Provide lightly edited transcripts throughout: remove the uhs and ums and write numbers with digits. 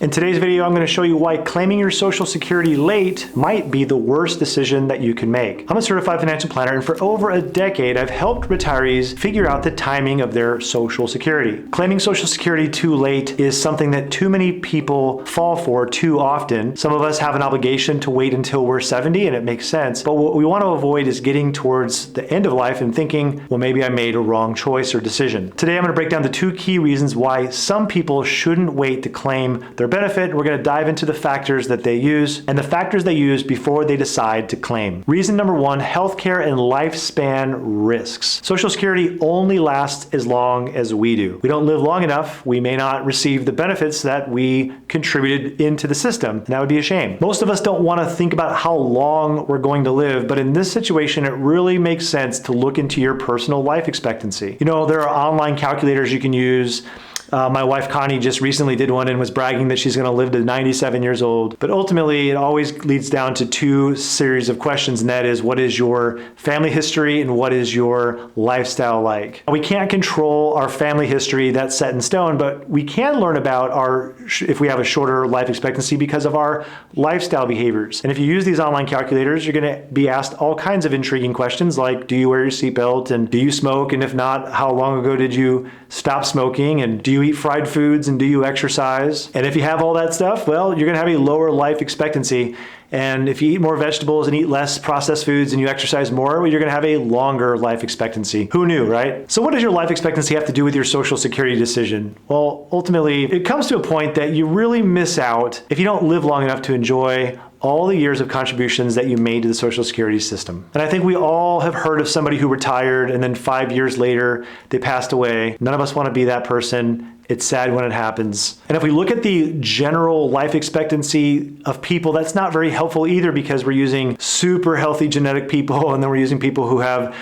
In today's video, I'm going to show you why claiming your Social Security late might be the worst decision that you can make. I'm a certified financial planner, and for over a decade, I've helped retirees figure out the timing of their Social Security. Claiming Social Security too late is something that too many people fall for too often. Some of us have an obligation to wait until we're 70, and it makes sense. But what we want to avoid is getting towards the end of life and thinking, well, maybe I made a wrong choice or decision. Today, I'm going to break down the two key reasons why some people shouldn't wait to claim their benefit. We're going to dive into the factors that they use and the factors they use before they decide to claim. Reason number one, healthcare and lifespan risks. Social Security only lasts as long as we do. We don't live long enough, we may not receive the benefits that we contributed into the system, and that would be a shame. Most of us don't want to think about how long we're going to live, but in this situation, it really makes sense to look into your personal life expectancy. You know, there are online calculators you can use. My wife Connie just recently did one and was bragging that she's going to live to 97 years old. But ultimately, it always leads down to two series of questions, and that is, what is your family history and what is your lifestyle like? We can't control our family history, that's set in stone, but we can learn about if we have a shorter life expectancy because of our lifestyle behaviors. And if you use these online calculators, you're going to be asked all kinds of intriguing questions like, do you wear your seatbelt? And do you smoke? And if not, how long ago did you stop smoking? And do you eat fried foods, and do you exercise? And if you have all that stuff, well, you're gonna have a lower life expectancy. And if you eat more vegetables and eat less processed foods and you exercise more, well, you're gonna have a longer life expectancy. Who knew, right? So what does your life expectancy have to do with your Social Security decision? Well, ultimately, it comes to a point that you really miss out if you don't live long enough to enjoy all the years of contributions that you made to the Social Security system. And I think we all have heard of somebody who retired and then 5 years later, they passed away. None of us want to be that person. It's sad when it happens. And if we look at the general life expectancy of people, that's not very helpful either, because we're using super healthy genetic people and then we're using people who have,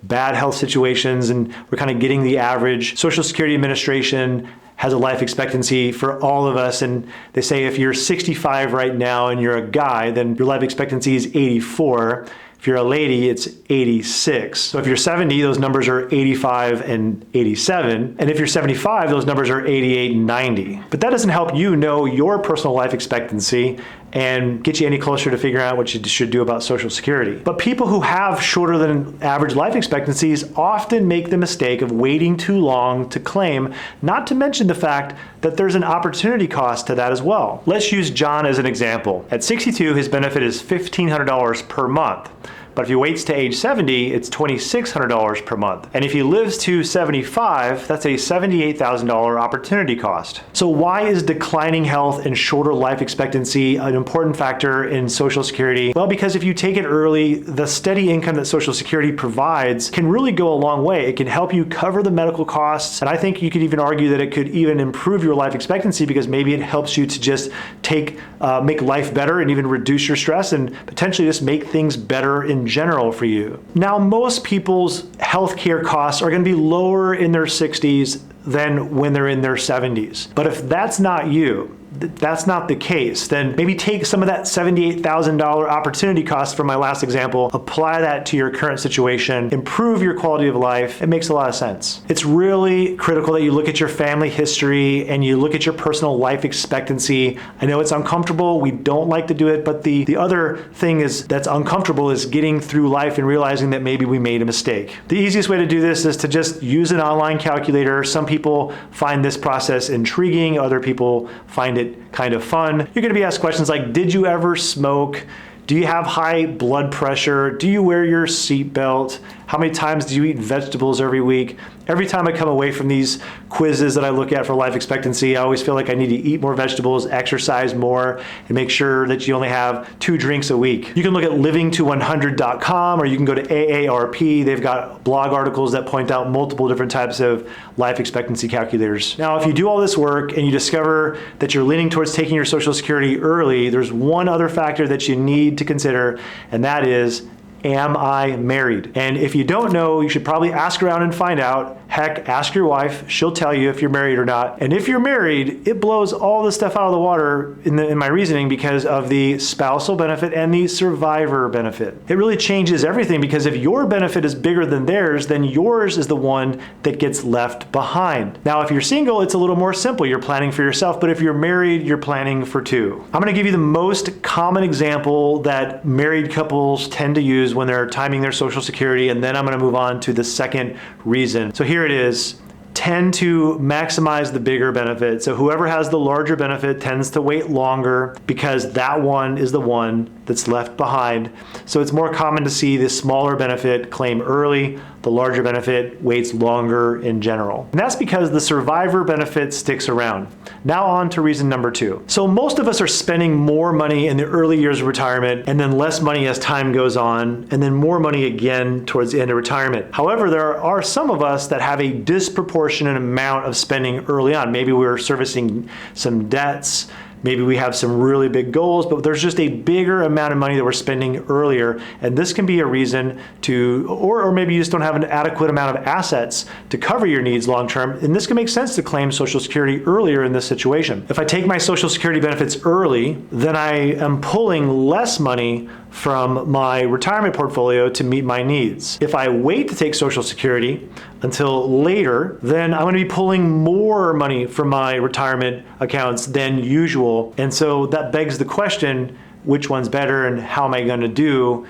bad health situations, and we're kind of getting the average. Social Security Administration has a life expectancy for all of us, and they say if you're 65 right now and you're a guy, then your life expectancy is 84. If you're a lady, it's 86. So if you're 70, those numbers are 85 and 87. And if you're 75, those numbers are 88 and 90. But that doesn't help you know your personal life expectancy and get you any closer to figuring out what you should do about Social Security. But people who have shorter than average life expectancies often make the mistake of waiting too long to claim, not to mention the fact that there's an opportunity cost to that as well. Let's use John as an example. At 62, his benefit is $1,500 per month. But if he waits to age 70, it's $2,600 per month. And if he lives to 75, that's a $78,000 opportunity cost. So why is declining health and shorter life expectancy an important factor in Social Security? Well, because if you take it early, the steady income that Social Security provides can really go a long way. It can help you cover the medical costs. And I think you could even argue that it could even improve your life expectancy, because maybe it helps you to just make life better and even reduce your stress and potentially just make things better in general for you. Now, most people's healthcare costs are going to be lower in their 60s than when they're in their 70s. But if that's not you, that's not the case, then maybe take some of that $78,000 opportunity cost from my last example, apply that to your current situation, improve your quality of life. It makes a lot of sense. It's really critical that you look at your family history and you look at your personal life expectancy. I know it's uncomfortable. We don't like to do it, but the other thing that's uncomfortable is getting through life and realizing that maybe we made a mistake. The easiest way to do this is to just use an online calculator. Some people find this process intriguing. Other people find it kind of fun. You're going to be asked questions like, did you ever smoke? Do you have high blood pressure? Do you wear your seatbelt? How many times do you eat vegetables every week? Every time I come away from these quizzes that I look at for life expectancy, I always feel like I need to eat more vegetables, exercise more, and make sure that you only have 2 drinks a week. You can look at livingto100.com, or you can go to AARP. They've got blog articles that point out multiple different types of life expectancy calculators. Now, if you do all this work and you discover that you're leaning towards taking your Social Security early, there's one other factor that you need to consider, and that is am I married? And if you don't know, you should probably ask around and find out. Heck, ask your wife. She'll tell you if you're married or not. And if you're married, it blows all this stuff out of the water in my reasoning because of the spousal benefit and the survivor benefit. It really changes everything because if your benefit is bigger than theirs, then yours is the one that gets left behind. Now, if you're single, it's a little more simple. You're planning for yourself, but if you're married, you're planning for two. I'm gonna give you the most common example that married couples tend to use when they're timing their Social Security, and then I'm gonna move on to the second reason. So here it is. Tend to maximize the bigger benefit. So whoever has the larger benefit tends to wait longer because that one is the one that's left behind. So it's more common to see the smaller benefit claim early, the larger benefit waits longer in general. And that's because the survivor benefit sticks around. Now on to reason number two. So most of us are spending more money in the early years of retirement and then less money as time goes on and then more money again towards the end of retirement. However, there are some of us that have a disproportionate amount of spending early on. Maybe we're servicing some debts, maybe we have some really big goals, but there's just a bigger amount of money that we're spending earlier. And this can be a reason to, or maybe you just don't have an adequate amount of assets to cover your needs long term. And this can make sense to claim Social Security earlier in this situation. If I take my Social Security benefits early, then I am pulling less money from my retirement portfolio to meet my needs. If I wait to take Social Security until later, then I'm going to be pulling more money from my retirement accounts than usual. And so that begs the question, which one's better and how am I going to do?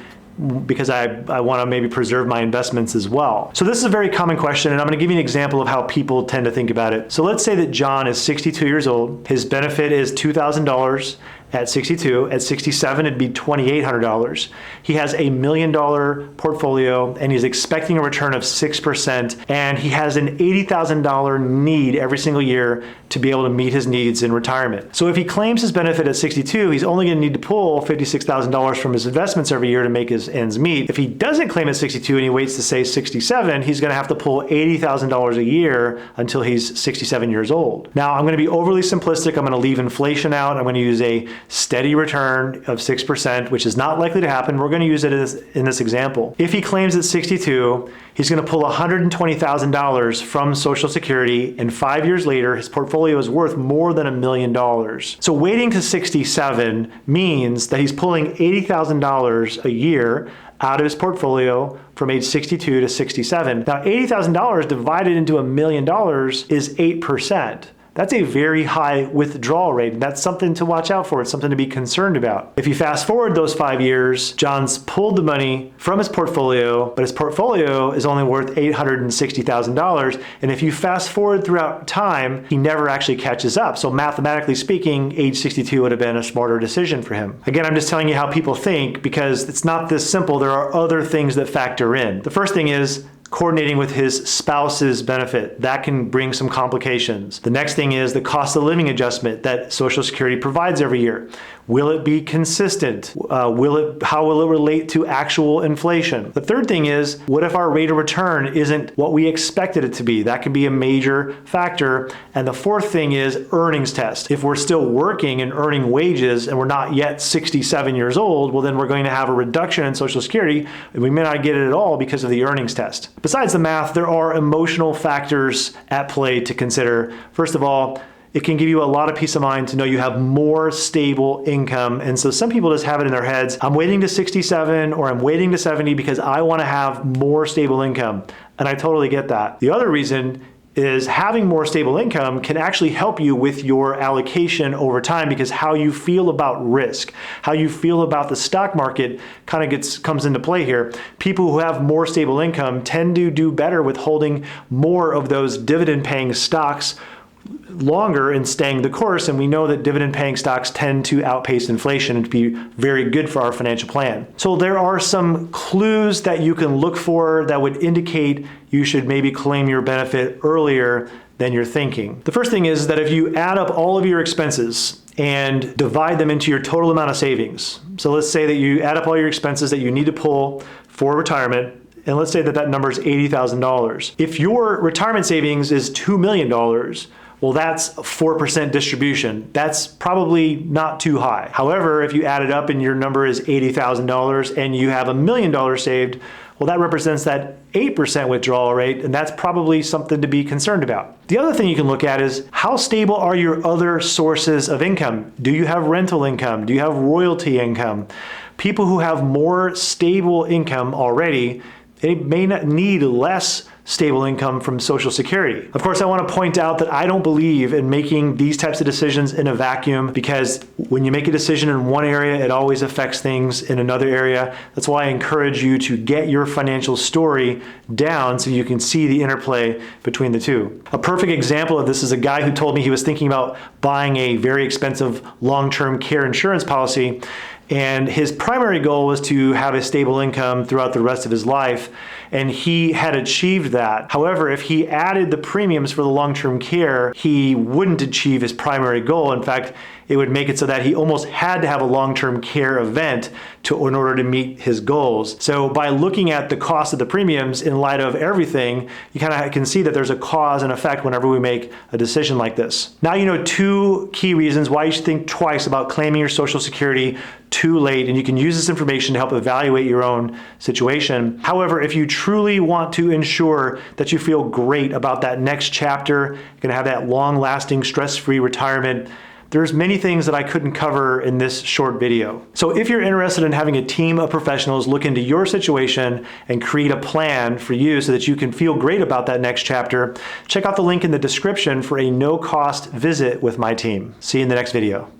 Because I want to maybe preserve my investments as well. So this is a very common question, and I'm going to give you an example of how people tend to think about it. So let's say that John is 62 years old. His benefit is $2,000 at 62. At 67, it'd be $2,800. He has a $1 million portfolio, and he's expecting a return of 6%, and he has an $80,000 need every single year to be able to meet his needs in retirement. So if he claims his benefit at 62, he's only going to need to pull $56,000 from his investments every year to make his ends meet. If he doesn't claim at 62 and he waits to say 67, he's going to have to pull $80,000 a year until he's 67 years old. Now, I'm going to be overly simplistic. I'm going to leave inflation out. I'm going to use a steady return of 6%, which is not likely to happen. We're going to use it in this example. If he claims at 62, he's going to pull $120,000 from Social Security, and 5 years later, his portfolio is worth more than $1 million. So waiting to 67 means that he's pulling $80,000 a year out of his portfolio from age 62 to 67. Now, $80,000 divided into $1 million is 8%. That's a very high withdrawal rate, and that's something to watch out for. It's something to be concerned about. If you fast forward those 5 years, John's pulled the money from his portfolio, but his portfolio is only worth $860,000. And if you fast forward throughout time, he never actually catches up. So mathematically speaking, age 62 would have been a smarter decision for him. Again, I'm just telling you how people think because it's not this simple. There are other things that factor in. The first thing is coordinating with his spouse's benefit. That can bring some complications. The next thing is the cost of living adjustment that Social Security provides every year. Will it be consistent? How will it relate to actual inflation? The third thing is, what if our rate of return isn't what we expected it to be? That can be a major factor. And the fourth thing is earnings test. If we're still working and earning wages and we're not yet 67 years old, well, then we're going to have a reduction in Social Security, and we may not get it at all because of the earnings test. Besides the math, there are emotional factors at play to consider. First of all, it can give you a lot of peace of mind to know you have more stable income. And so some people just have it in their heads, I'm waiting to 67 or I'm waiting to 70 because I want to have more stable income. And I totally get that. The other reason is having more stable income can actually help you with your allocation over time because how you feel about risk, how you feel about the stock market kind of comes into play here. People who have more stable income tend to do better with holding more of those dividend paying stocks longer and staying the course, and we know that dividend paying stocks tend to outpace inflation and to be very good for our financial plan. So there are some clues that you can look for that would indicate you should maybe claim your benefit earlier than you're thinking. The first thing is that if you add up all of your expenses and divide them into your total amount of savings. So let's say that you add up all your expenses that you need to pull for retirement, and let's say that that number is $80,000. If your retirement savings is $2 million, Well, that's a 4% distribution. That's probably not too high. However, if you add it up and your number is $80,000 and you have $1 million saved, well, that represents that 8% withdrawal rate, and that's probably something to be concerned about. The other thing you can look at is how stable are your other sources of income? Do you have rental income? Do you have royalty income? People who have more stable income already, they may not need less stable income from Social Security. Of course, I want to point out that I don't believe in making these types of decisions in a vacuum, because when you make a decision in one area, it always affects things in another area. That's why I encourage you to get your financial story down so you can see the interplay between the two. A perfect example of this is a guy who told me he was thinking about buying a very expensive long-term care insurance policy, and his primary goal was to have a stable income throughout the rest of his life, and he had achieved that. However, if he added the premiums for the long-term care, he wouldn't achieve his primary goal. In fact, it would make it so that he almost had to have a long-term care event in order to meet his goals. So by looking at the cost of the premiums in light of everything, you kind of can see that there's a cause and effect whenever we make a decision like this. Now you know 2 key reasons why you should think twice about claiming your Social Security too late, and you can use this information to help evaluate your own situation. However, if you truly want to ensure that you feel great about that next chapter, you're going to have that long-lasting, stress-free retirement, there's many things that I couldn't cover in this short video. So if you're interested in having a team of professionals look into your situation and create a plan for you so that you can feel great about that next chapter, check out the link in the description for a no-cost visit with my team. See you in the next video.